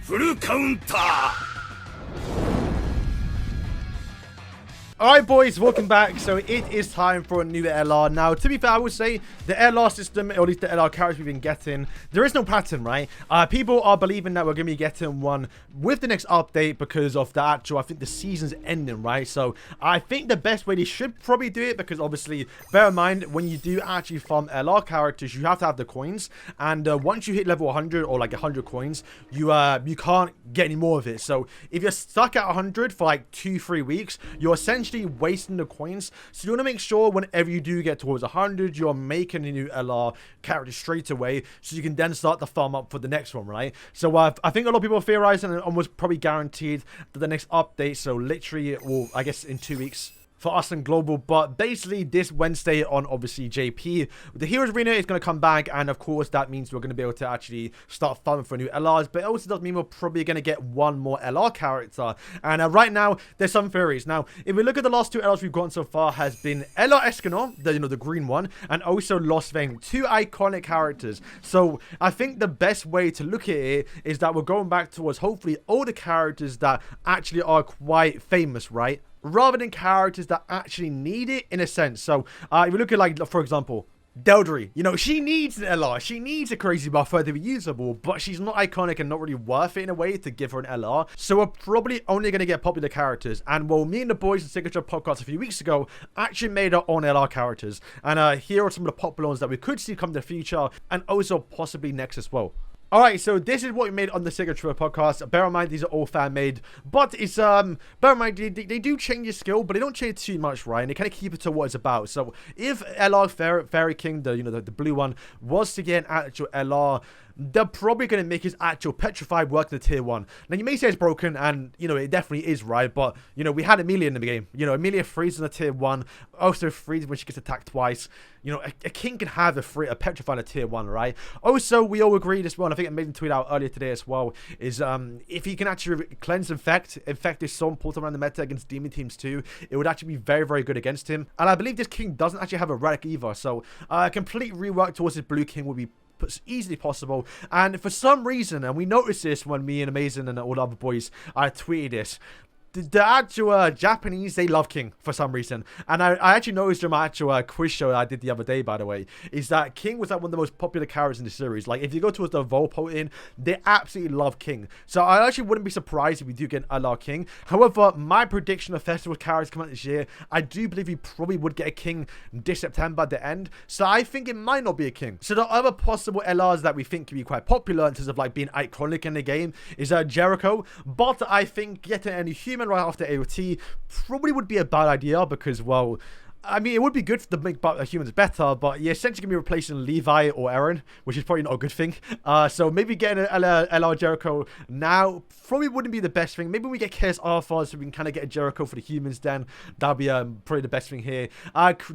フルカウンター Alright boys, welcome back. So it is time for a new LR. Now, to be fair, I would say the LR system, or at least the LR characters we've been getting, there is no pattern, right? People are believing that we're going to be getting one with the next update because of the actual, I think the season's ending, right? So I think the best way they should probably do it, because obviously, bear in mind, when you do actually farm LR characters, you have to have the coins. And once you hit level 100 or like 100 coins, you can't get any more of it. So if you're stuck at 100 for like 2-3 weeks, you're essentially wasting the coins. So you want to make sure whenever you do get towards 100, you're making a new LR character straight away, so you can then start the farm up for the next one, right? So I think a lot of people are theorizing and almost probably guaranteed that the next update, so literally, well, I guess in 2 weeks for us and global, but basically this Wednesday on obviously JP, the Heroes Arena is going to come back, and of course that means we're going to be able to actually start farming for new LRs, but it also does mean we're probably going to get one more LR character. And right now there's some theories. Now if we look at the last two LRs we've gotten so far, has been LR Escanor, the green one, and also Lost Vein, two iconic characters. So I think the best way to look at it is that we're going back towards hopefully older characters that actually are quite famous, right? Rather than characters that actually need it in a sense. So if you look at, like, for example, Derieri, you know, she needs an LR. She needs a crazy buff for her to be usable, but she's not iconic and not really worth it in a way to give her an LR. So we're probably only going to get popular characters. And well, me and the boys in Signature Podcast a few weeks ago actually made our own LR characters. And here are some of the popular ones that we could see come in the future, and also possibly next as well. Alright, so this is what we made on the Signature Podcast. Bear in mind, these are all fan-made. But it's, bear in mind, they do change your skill, but they don't change too much, right? And they kind of keep it to what it's about. So if LR Fairy King, the blue one, was to get an actual LR, they're probably going to make his actual Petrified work in the tier 1. Now, you may say it's broken, and, you know, it definitely is, right? But, you know, we had Amelia in the game. You know, Amelia freezes in the tier 1, also freezes when she gets attacked twice. You know, a king can have a Petrified in a tier 1, right? Also, we all agreed as well, and I think I made a tweet out earlier today as well, is if he can actually cleanse Infect is so important around the meta against demon teams too, it would actually be very, very good against him. And I believe this king doesn't actually have a relic either, so a complete rework towards his blue king would be easily possible. And for some reason, and we noticed this when me and Amazing and all the other boys tweeted this, the actual Japanese, they love King for some reason. And I actually noticed in my actual quiz show that I did the other day, by the way, is that King was like one of the most popular characters in the series. Like, if you go towards the Volpotin, they absolutely love King. So I actually wouldn't be surprised if we do get an LR King. However, my prediction of festival characters coming out this year, I do believe we probably would get a King this September at the end. So I think it might not be a King. So the other possible LRs that we think could be quite popular in terms of like being iconic in the game is Jericho. But I think getting any human right after AOT probably would be a bad idea, because, well, I mean, it would be good to make humans better, but you're essentially going to be replacing Levi or Aaron, which is probably not a good thing. So maybe getting an LR Jericho now probably wouldn't be the best thing. Maybe we get Chaos Alpha so we can kind of get a Jericho for the humans then. That'd be probably the best thing here.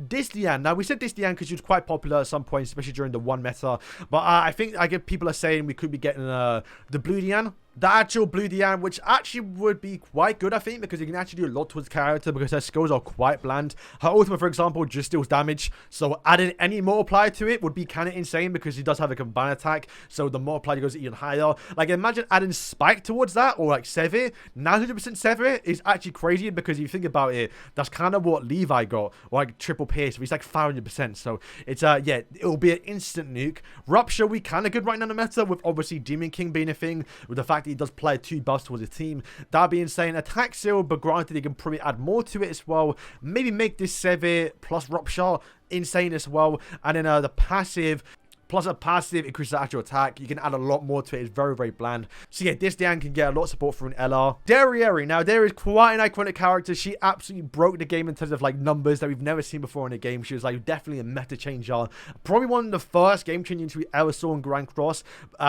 This Diane. Now, we said this Diane because she was quite popular at some point, especially during the 1 meta. But I think people are saying we could be getting the blue Diane. The actual blue Diane, which actually would be quite good, I think, because you can actually do a lot towards the character because her skills are quite bland. Her ultimate, for example, just deals damage, so adding any multiplier to it would be kind of insane because he does have a combined attack, so the multiplier goes even higher. Like, imagine adding Spike towards that, or like Sever. 900% Sever is actually crazy because if you think about it, that's kind of what Levi got, or like triple pierce, he's like 500%, so it's, yeah, it'll be an instant nuke. Rupture, we kind of good right now in the meta, with obviously Demon King being a thing, with the fact he does play 2 buffs towards his team. That'd be insane. Attack seal, but granted, he can probably add more to it as well. Maybe make this Sever plus Rupture insane as well. And then the passive, plus a passive increases the actual attack. You can add a lot more to it. It's very, very bland. So yeah, this Diane can get a lot of support from an LR. Derieri. Now, there is quite an iconic character. She absolutely broke the game in terms of like numbers that we've never seen before in a game. She was like definitely a meta changer. Probably one of the first game changers we ever saw in Grand Cross,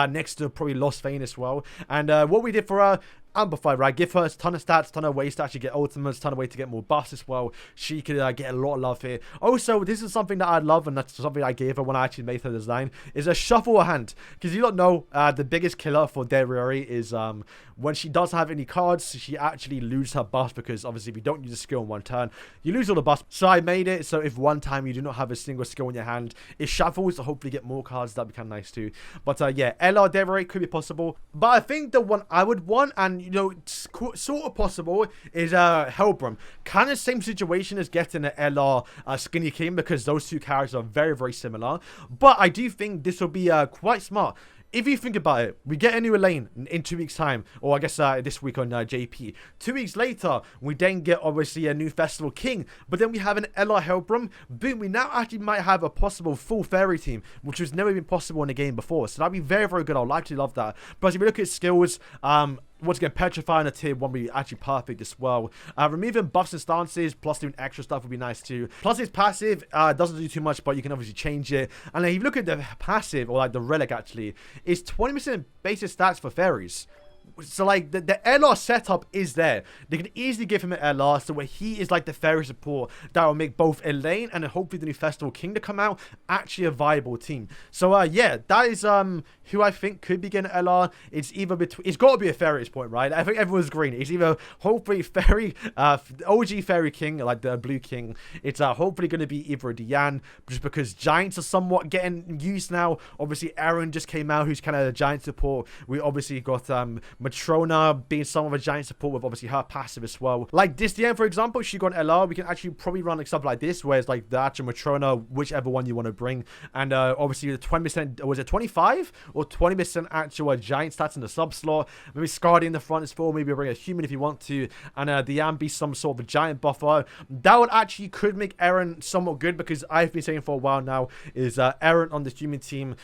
next to probably Lost Vein as well. And what we did for her, amplify, right? Give her a ton of stats, ton of ways to actually get ultimates, ton of ways to get more buffs as well. She could get a lot of love here. Also, this is something that I love, and that's something I gave her when I actually made her design, is a shuffle her hand. Because you don't know, the biggest killer for Derieri is when she doesn't have any cards, she actually loses her buffs, because obviously if you don't use a skill in one turn, you lose all the buffs. So I made it so if one time you do not have a single skill in your hand, it shuffles to hopefully get more cards. That'd be kind of nice too. But yeah, LR Derieri could be possible. But I think the one I would want, and you know, it's sort of possible, is Helbram. Kind of same situation as getting an LR Skinny King, because those two characters are very, very similar. But I do think this will be quite smart. If you think about it, we get a new Elaine in 2 weeks' time, or I guess this week on JP. 2 weeks later, we then get obviously a new Festival King, but then we have an LR Helbram. Boom, we now actually might have a possible full fairy team, which has never been possible in the game before. So that'd be very, very good. I'll actually love that. But if you look at skills, once again, Petrify on a tier 1 would be actually perfect as well. Removing buffs and stances, plus doing extra stuff would be nice too. Plus it's passive, doesn't do too much, but you can obviously change it. And then if you look at the passive, or like the relic actually, it's 20% basic stats for fairies. So like the LR setup is there. They can easily give him an LR, so where he is like the fairy support that will make both Elaine and hopefully the new Festival King to come out actually a viable team. So yeah, that is who I think could be getting an LR. It's either between, it's got to be a fairy at this point, right? I think everyone's green. It's either hopefully fairy, OG Fairy King, like the Blue King. It's hopefully going to be either a Diane, just because giants are somewhat getting used now. Obviously Aaron just came out, who's kind of a giant support. We obviously got Matrona being some of a giant support with obviously her passive as well. Like this Diane, for example, she got an LR. We can actually probably run like stuff like this, where it's like the actual Matrona, whichever one you want to bring. And obviously the 20%, was it 25 or 20% actual giant stats in the sub slot? Maybe Scardy in the front is full. Maybe bring a human if you want to. And Diane be some sort of a giant buffer. That would actually could make Aaron somewhat good, because I've been saying for a while now is Aaron on the human team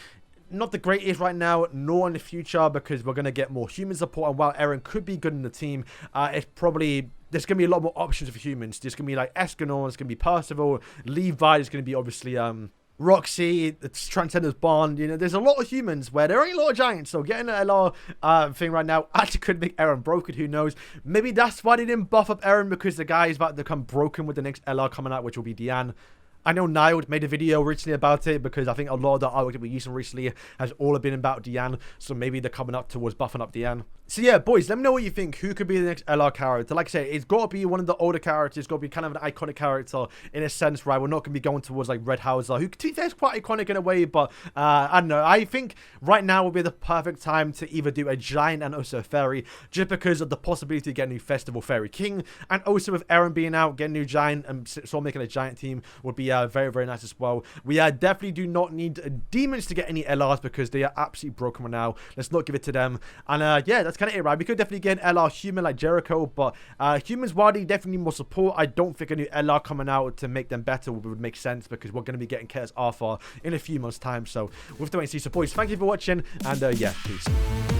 not the greatest right now, nor in the future, because we're going to get more human support. And while Aaron could be good in the team, it's probably, there's going to be a lot more options for humans. There's going to be like Escanor, there's going to be Percival, Levi, there's going to be obviously Roxy, it's Transcender's Bond. You know, there's a lot of humans where there ain't a lot of giants. So getting an LR thing right now actually could make Aaron broken. Who knows? Maybe that's why they didn't buff up Aaron, because the guy is about to become broken with the next LR coming out, which will be Diane. I know Niall made a video recently about it, because I think a lot of the artwork that we're using recently has all been about Diane. So maybe they're coming up towards buffing up Diane. So yeah, boys, let me know what you think. Who could be the next LR character? Like I said, it's got to be one of the older characters. It's got to be kind of an iconic character in a sense, right? We're not going to be going towards like Red Hauser, who to be fair is quite iconic in a way. But I don't know. I think right now will be the perfect time to either do a giant and also a fairy, just because of the possibility to get a new Festival Fairy King. And also with Aaron being out, getting a new giant and sort of making a giant team would be very, very nice as well. We definitely do not need demons to get any LRs, because they are absolutely broken right now. Let's not give it to them. And yeah, that's kind of it, right? We could definitely get an LR human like Jericho, but humans, while they definitely need more support, I don't think a new LR coming out to make them better would make sense, because we're going to be getting Chaos Arthur in a few months time. So we'll have to wait and see. So boys, thank you for watching, and yeah, peace.